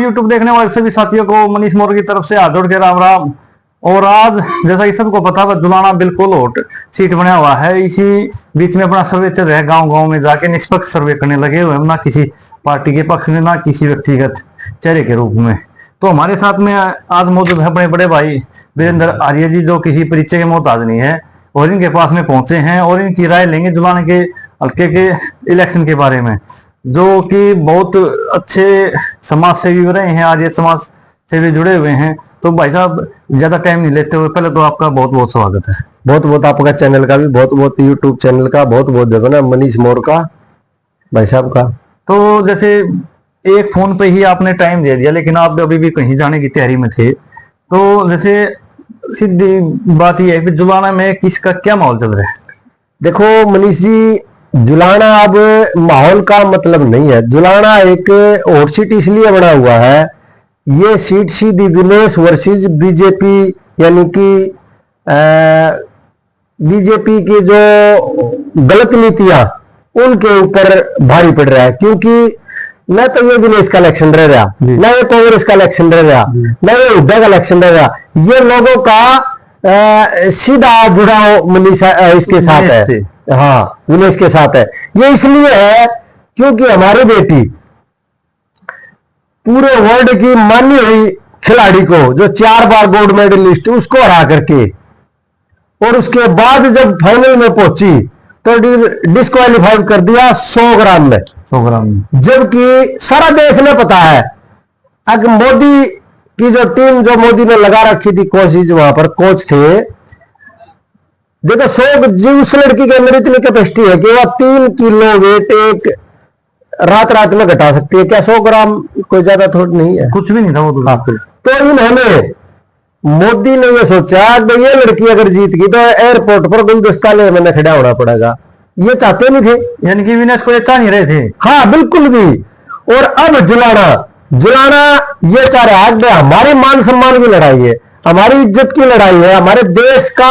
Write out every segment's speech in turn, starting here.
YouTube देखने वाले सभी साथियों को मनीष मोर की तरफ से हाथ जोड़ के राम राम। और आज जैसा कि सबको पता है जुलाना बिल्कुल हॉट सीट बना हुआ है। इसी बीच में अपना सर्वे चल रहा है, गांव गांव में जाके निष्पक्ष सर्वे करने लगे हुए, ना किसी पार्टी के पक्ष में ना किसी व्यक्तिगत चेहरे के रूप में। तो हमारे साथ में आज मौजूद है अपने बड़े भाई वीरेंद्र आर्य जी, जो किसी परिचय के मोहताज नहीं है और इनके पास में पहुंचे हैं और इनकी राय लेंगे जुलाने के हल्के के इलेक्शन के बारे में, जो कि बहुत अच्छे समाज सेवी रहे हैं। आज ये समाज सेवी जुड़े हुए हैं। तो भाई साहब ज्यादा टाइम नहीं लेते हुए पहले तो आपका बहुत बहुत स्वागत है। बहुत बहुत आपका चैनल का भी, बहुत बहुत यूट्यूब चैनल का बहुत बहुत देखो ना, मनीष मोर का भाई साहब का। तो जैसे एक फोन पे ही आपने टाइम दे दिया, लेकिन आप अभी भी कहीं जाने की तैयारी में थे। तो जैसे सीधी बात यह है कि जुलाना में किसका क्या माहौल चल रहा है? देखो मनीष जी, जुलाना अब माहौल का मतलब नहीं है। जुलाना एक हॉट सीट इसलिए बना हुआ है, ये सीट सीधी विनेश वर्सेस बीजेपी, यानी कि बीजेपी की जो गलत नीतियां उनके ऊपर भारी पड़ रहा है। क्योंकि न तो ये विनेश का इलेक्शन रह रहा, न ये कांग्रेस का इलेक्शन रह रहा, न ये हुड्डा का इलेक्शन रह रहा। ये लोगों का सीधा जुड़ाव मनीष इसके साथ है, हाँ विनेश के साथ है। ये इसलिए है क्योंकि हमारी बेटी पूरे वर्ल्ड की मानी हुई खिलाड़ी को, जो 4 बार गोल्ड मेडलिस्ट, उसको हरा करके और उसके बाद जब फाइनल में पहुंची तो डिस्क्वालीफाई कर दिया 100 ग्राम में। 100 ग्राम में, जबकि सारा देश ने पता है। अगर मोदी की जो टीम, जो मोदी ने लगा रखी थी कोशिश, वहां पर कोच थे, देखो 100 जी उस लड़की के अंदर इतनी कैपेसिटी है कि वह 3 किलो वेट एक रात में घटा सकती है। क्या 100 ग्राम कोई ज्यादा थोड़ी नहीं है, कुछ भी नहीं था वो तो। तो इन्होंने, मोदी ने ये सोचा कि ये लड़की अगर जीत गई तो एयरपोर्ट पर गुलदस्ता ले मैंने खड़ा होना पड़ेगा। ये चाहते नहीं थे, यानी कि विनेश को ये चाह नहीं रहे थे। हाँ बिल्कुल भी। और अब जुलाना ये चाह रहा है, हमारे मान सम्मान की लड़ाई है, हमारी इज्जत की लड़ाई है, हमारे देश का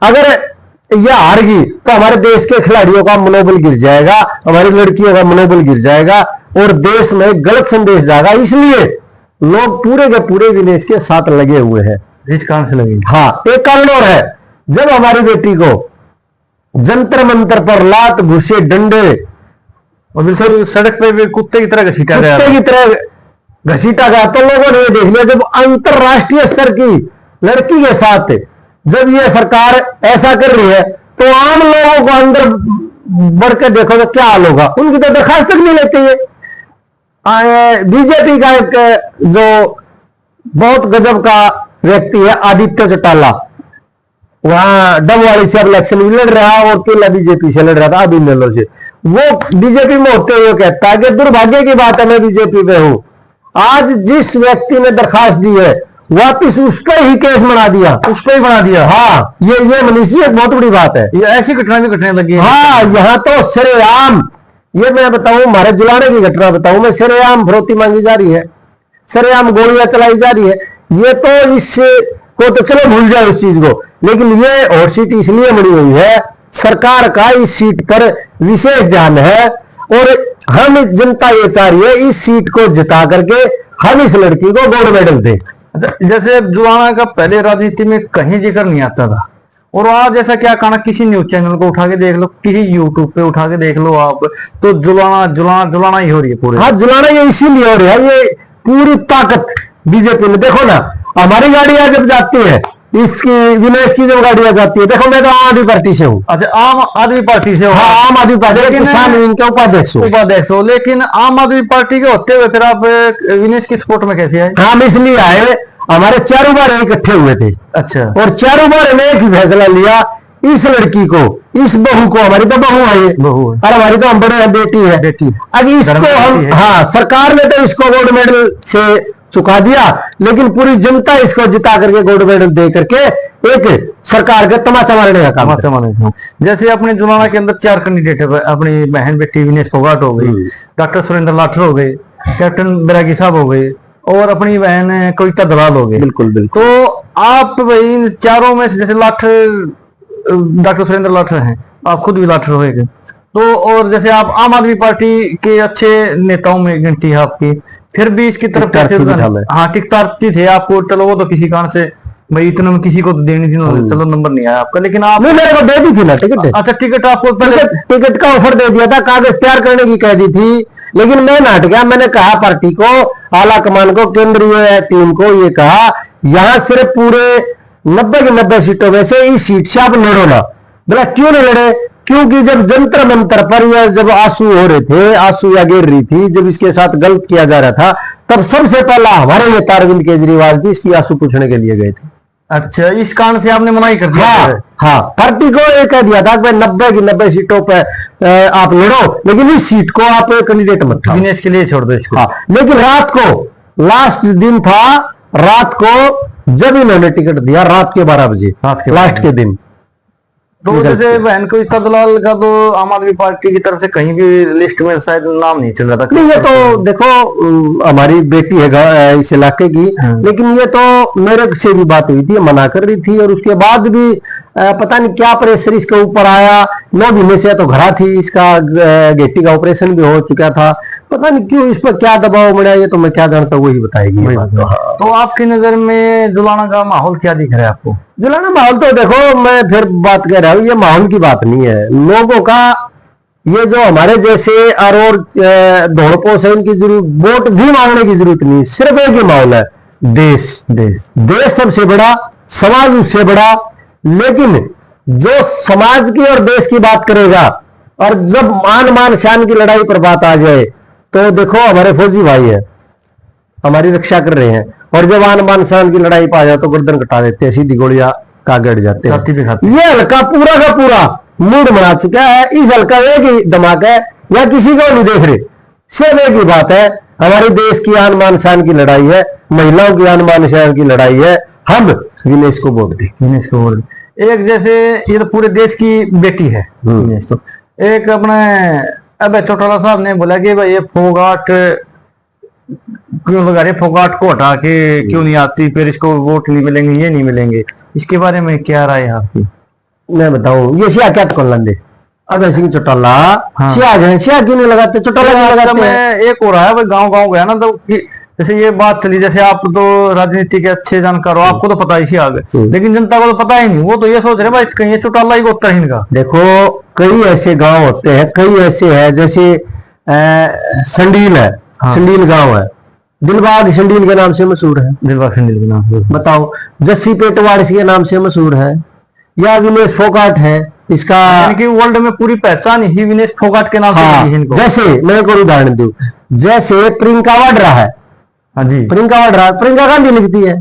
अगर यह हार गई तो हमारे देश के खिलाड़ियों का मनोबल गिर जाएगा, हमारी लड़कियों का मनोबल गिर जाएगा और देश में गलत संदेश जाएगा। इसलिए लोग पूरे के पूरे विनेश के साथ लगे हुए हैं। जिस कारण से लगे, हाँ एक कारण और है, जब हमारी बेटी को जंतर मंतर पर लात घुसे डंडे और बिल्कुल सड़क पे भी कुत्ते की तरह घसीटा गया, तो लोगों ने देख लिया। जब अंतरराष्ट्रीय स्तर की लड़की के साथ जब ये सरकार ऐसा कर रही है तो आम लोगों को अंदर बढ़ के देखो तो क्या हाल होगा। उनकी तो दरखास्त तक नहीं लेते। ये बीजेपी का एक जो बहुत गजब का व्यक्ति है आदित्य चौटाला, वहां डबवाड़ी से अब इलेक्शन भी लड़ रहा है और केला बीजेपी से लड़ रहा था अभी नेलो से। वो बीजेपी में होते हुए कहता है कि दुर्भाग्य की बात है मैं बीजेपी में हूं। आज जिस व्यक्ति ने दरखास्त दी है वापिस उस पर ही केस बना दिया, उस पर ही बना दिया। हाँ ये मनीष एक बहुत बड़ी बात है। ये ऐसी घटना भी घटने लगी है। हाँ यहाँ तो सरेआम, ये मैं बताऊं, हमारे जुलाने की घटना बताऊं मैं, सरेआम फरोती मांगी जा रही है, सरेआम गोलियां चलाई जा रही है। ये तो इससे को तो चलो भूल जाए इस चीज को, लेकिन ये हॉट सीट इसलिए बनी हुई है, सरकार का इस सीट पर विशेष ध्यान है और हम जनता ये चाह रही है इस सीट को जिता करके हम इस लड़की को गोल्ड मेडल दें। जैसे जुलाना का पहले राजनीति में कहीं जिक्र नहीं आता था और आज जैसा क्या कहना, किसी न्यूज चैनल को उठा के देख लो, किसी यूट्यूब पे उठा के देख लो आप, तो जुलाना ही हो रही है पूरे। हाँ जुलाना ये इसीलिए हो रही है, ये पूरी ताकत बीजेपी में। देखो ना हमारी गाड़ियां जब जाती है, इसकी विनेश की जब गाड़ियां जाती है, देखो मैं तो आम आदमी पार्टी से हूँ। अच्छा, आम आदमी पार्टी से हो? हाँ आम आदमी पार्टी, किसान विंग के उपाध्यक्ष हो। लेकिन आम आदमी पार्टी के होते हुए फिर आप विनेश की सपोर्ट में कैसे आए? हम इसलिए आए, हमारे चारों बार इकट्ठे हुए थे। अच्छा। और चारों बार हमने एक फैसला लिया, इस लड़की को, इस बहू को, हमारी तो बहू है, बहू और हमारी तो हम बड़े बेटी है, अब इसको हम, हाँ सरकार ने तो इसको गोल्ड मेडल से चुका दिया, लेकिन पूरी जनता इसको जिता करके गोल्ड मेडल दे करके एक सरकार का तमाचा मारने का काम। जैसे अपने जुलाना के अंदर 4 कैंडिडेट है, अपनी बहन बेटी विनेश फोगाट हो गई, डॉक्टर सुरेंद्र लाठर हो गए, कैप्टन बैरागी साहब हो गए और अपनी बहन कविता दलाल हो गई। बिल्कुल बिल्कुल। तो आप इन चारों में से, जैसे लाठर, डॉक्टर सुरेंद्र लाठर हैं, आप खुद भी लाठर होएंगे, तो और जैसे आप आम आदमी पार्टी के अच्छे नेताओं में गिनती है आपकी, फिर भी इसकी तरफ कैसे टिकटार्थी भी था मैं। हाँ टिकटार्थी थे आपको, चलो वो तो किसी कारण से भाई इतना में किसी को तो देनी थी, चलो नंबर नहीं आया आपका, लेकिन आप नहीं, मेरे को दे दी थी ना टिकट। अच्छा टिकट आपको पहले टिकट का ऑफर दे दिया था, कागज तैयार करने की कह दी थी, लेकिन मैं ना हट गया। मैंने कहा पार्टी को, आला कमान को, केंद्रीय टीम को ये कहा, यहाँ सिर्फ पूरे 90 की 90 सीटों में से इस सीट से आप लड़ो ना। बोला क्यों नहीं लड़े? क्योंकि जब जंतर मंतर पर या जब आंसू हो रहे थे, आंसू या गिर रही थी, जब इसके साथ गलत किया जा रहा था, तब सबसे पहला हमारे नेता अरविंद केजरीवाल जी इसकी आंसू पूछने के लिए गए थे। अच्छा, इस कारण से आपने मना ही कर दिया? हाँ हाँ, पार्टी को ये कह दिया था कि 90 की 90 सीटों पर आप लड़ो, लेकिन इस सीट को आप कैंडिडेट मत ठाओ, दिनेश के लिए छोड़ दो इसको। हाँ, लेकिन रात को लास्ट दिन था, रात को जब इन्होंने टिकट दिया रात के 12 बजे, रात के लास्ट के दिन, तो जैसे बहन को इतना दलाल का तो आम आदमी पार्टी की तरफ से कहीं भी लिस्ट में शायद नाम नहीं चल रहा था। नहीं, ये तो देखो हमारी बेटी है इस इलाके की, लेकिन ये तो मेरे से भी बात हुई थी, मना कर रही थी, और उसके बाद भी पता नहीं क्या प्रेशर इसके ऊपर आया। 9 महीने से तो घरा थी, इसका गेटी का ऑपरेशन भी हो चुका था, पता नहीं क्यों इस पर क्या दबाव मिला, ये तो मैं क्या जानता हूँ, वही बताएगी ये बात। तो आपकी नजर में जुलाना का माहौल क्या दिख रहा है आपको? जुलाना माहौल तो देखो, मैं फिर बात कह रहा हूँ, ये माहौल की बात नहीं है, लोगों का, ये जो हमारे जैसे और दौड़पोश है, इनकी जरूरत, वोट भी मांगने की जरूरत नहीं, सिर्फ एक ही माहौल है, देश देश सबसे बड़ा, समाज उससे बड़ा। लेकिन जो समाज की और देश की बात करेगा, और जब मान शान की लड़ाई पर बात आ जाए, तो देखो हमारे फौजी भाई है, हमारी रक्षा कर रहे हैं, और जब मान शान की लड़ाई पर आ जाए तो गर्दन कटा देते हैं, सीधी गोलियां का गड़ जाते हैं। ये हल्का पूरा का पूरा मूड बना चुका है, इस हल्का एक ही धमाका है, या किसी को नहीं देख रहे, सिर्फ एक ही बात है, हमारे देश की आन मान शान की लड़ाई है, महिलाओं की आन मान शान की लड़ाई है, हम विनेश को वोट दें, विनेश को वोट दें। एक जैसे ये तो पूरे देश की बेटी है विनेश, तो एक अपने अब चौटाला साहब ने बोला कि भाई ये फोगाट क्यों लगा रहे, फोगाट को हटा के क्यों नहीं आती, फिर इसको वोट नहीं मिलेंगे, ये नहीं मिलेंगे, इसके बारे में क्या राय है आपकी? मैं बताऊं, ये सिया क्या टकोल लेंगे, अब ऐसे चौटाला सिया गए, सिया क्यों नहीं लगाते, चौटाला नहीं लगाते हैं। एक हो रहा है भाई, गाँव गाँव गया ना, तो जैसे ये बात चली, जैसे आप तो राजनीति के अच्छे जानकार हो, आपको तो पता ही आ गए, लेकिन जनता को तो पता ही नहीं, वो तो ये सोच रहे भाई कहीं चौटाला ही गोत्र है इनका। देखो कई ऐसे गांव होते हैं, कई ऐसे है, जैसे संडील है, संडील गांव है, दिलबाग संडील के नाम से मशहूर है, दिलबाग संडील के नाम से, बताओ जस्सी पेटवाड़ के नाम से मशहूर है, या विनेश फोगाट है, इसका कि वर्ल्ड में पूरी पहचान ही विनेश फोगाट के नाम से इनको। जैसे मैं एक और उदाहरण दूं, जैसे प्रियंका वाड्रा है, हाँ जी, प्रियंका वाड्रा, प्रियंका गांधी लिखती है,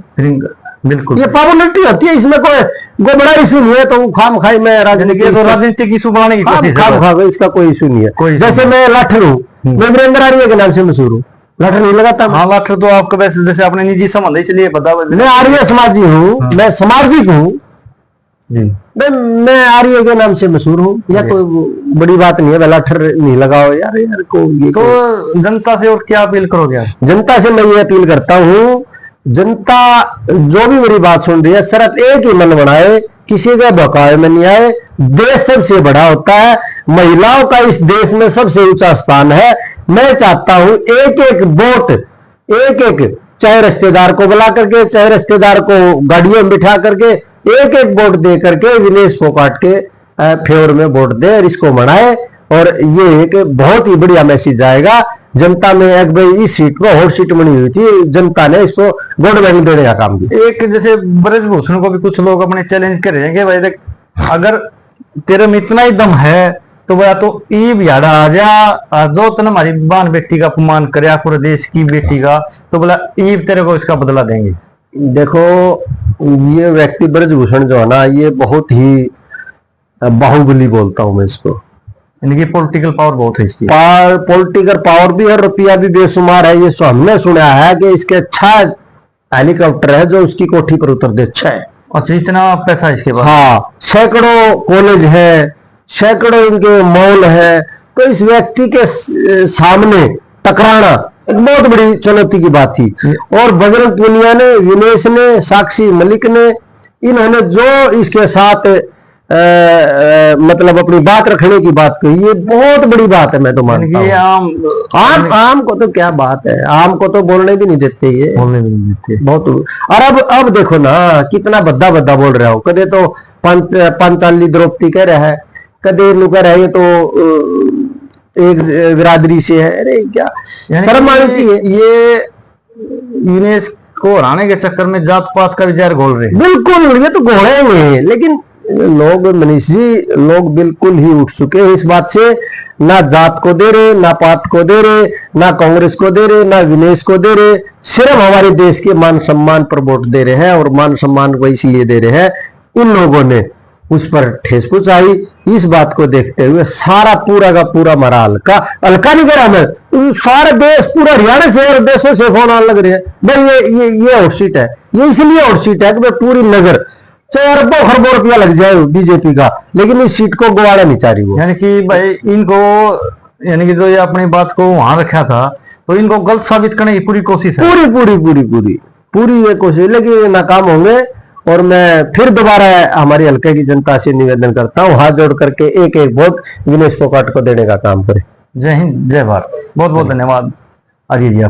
बिल्कुल, ये पॉपुलरिटी होती है, इसमें कोई बड़ा इशू नहीं है, तो खाम खाई में राजनीतिक इशू बनाने की कोशिश है, इसका कोई इशू नहीं है। जैसे मैं लाठर हूँ, मैं वीरेंद्र आर्य के नाम से मशहूर हूँ, लाठर नहीं लगाता। हाँ, लाठर तो आपका वैसे जैसे अपने निजी संबंध है, इसलिए पता, मैं आर्य समाजी हूँ, मैं सामाजिक हूँ जी, मैं आर्य के नाम से मशहूर हूँ, या कोई बड़ी बात नहीं है, लाठर नहीं लगाओ यार, को ये तो जनता से और क्या अपील करोगे? जनता से मैं ये अपील करता हूँ, जनता जो भी मेरी बात सुन रही है, सिर्फ एक ही मन बनाए, किसी का बहकावे में नहीं आए, देश सबसे बड़ा होता है, महिलाओं का इस देश में सबसे ऊंचा स्थान है। मैं चाहता हूं एक एक वोट, एक एक, चाहे रिश्तेदार को बुला करके, चाहे रिश्तेदार को गाड़ियों में बिठा करके, एक एक वोट दे करके विनेश फोगाट के फेवर में वोट दे और इसको मनाए, और ये एक बहुत ही बढ़िया मैसेज आएगा जनता में। एक भाई इस सीट को हॉट सीट बनी हुई थी, जनता ने इसको गोल्ड मेडल देने का काम किया। एक जैसे ब्रजभूषण को भी कुछ लोग अपने चैलेंज कर रहे हैं कि भाई देख, अगर तेरे में इतना ही दम है तो बोला तो ईब याड़ा आ जा, जो तन हमारी बान बेटी का अपमान करे, पूरे देश की बेटी का, तो बोला ईब तेरे को इसका बदला देंगे। देखो ये व्यक्ति ब्रजभूषण जो है ना, ये बहुत ही बाहुबली बोलता हूं मैं इसको, इनकी पॉलिटिकल पावर बहुत है, इसकी पॉलिटिकल पावर भी है, रुपया भी बेशुमार है। ये हमने सुना है कि इसके 6 हेलीकॉप्टर है जो उसकी कोठी पर उतर दे, 6। अच्छा, इतना पैसा इसके पास? हाँ, सैकड़ों कॉलेज है, सैकड़ों इनके मॉल है, तो इस व्यक्ति के सामने टकराना एक बहुत बड़ी चुनौती की बात थी। और बजरंग पूनिया ने, विनेश ने, साक्षी मलिक ने, इन्होंने जो इसके साथ मतलब अपनी बात रखने की बात कही, ये बहुत बड़ी बात है। मैं तो यानी मानता कि हूँ आम आम को तो क्या बात है, आम को तो बोलने भी नहीं देते ये, बोलने भी नहीं देते। बहुत। और अब देखो ना कितना बद्दा बद्दा बोल रहा हो, कदे तो पंचाली द्रौपदी कह रहा है, कदे नु कह रहा है ये तो एक बिरादरी से है। अरे क्या यानी शर्म आनी कि चाहिए। ये यूनेस्को हराने के चक्कर में जात पात का भी जहर घोल रहे हैं। बिल्कुल, ये तो घोड़ेंगे, लेकिन लोग, मनीष जी, लोग बिल्कुल ही उठ चुके हैं इस बात से। ना जात को दे रहे, ना पात को दे रहे, ना कांग्रेस को दे रहे, ना विनेश को दे रहे, सिर्फ हमारे देश के मान सम्मान पर वोट दे रहे हैं। और मान सम्मान को इसलिए दे रहे हैं, इन लोगों ने उस पर ठेस पहुंचाई। इस बात को देखते हुए सारा पूरा का पूरा मरा हल्का नहीं करा मैं, सारा देश, पूरा हरियाणा से और देशों से फोन आने लग रहे हैं, भाई ये हॉट सीट है, ये इसलिए हॉट सीट है कि भाई पूरी नजर, चाहे अरबों खरबों रुपया लग जाए बीजेपी का, लेकिन इस सीट को गवाड़ा नहीं चाह रही वो। यानी कि भाई इनको, यानी कि जो ये अपनी बात को वहां रखा था, तो इनको गलत साबित करने की पूरी कोशिश है। पूरी पूरी पूरी पूरी पूरी ये कोशिश, लेकिन ये नाकाम होंगे। और मैं फिर दोबारा हमारी हल्के की जनता से निवेदन करता हूँ, हाथ जोड़ करके एक एक वोट विनेश फोगाट को देने का काम करें। जय हिंद, जय भारत। बहुत बहुत धन्यवाद अजय जी।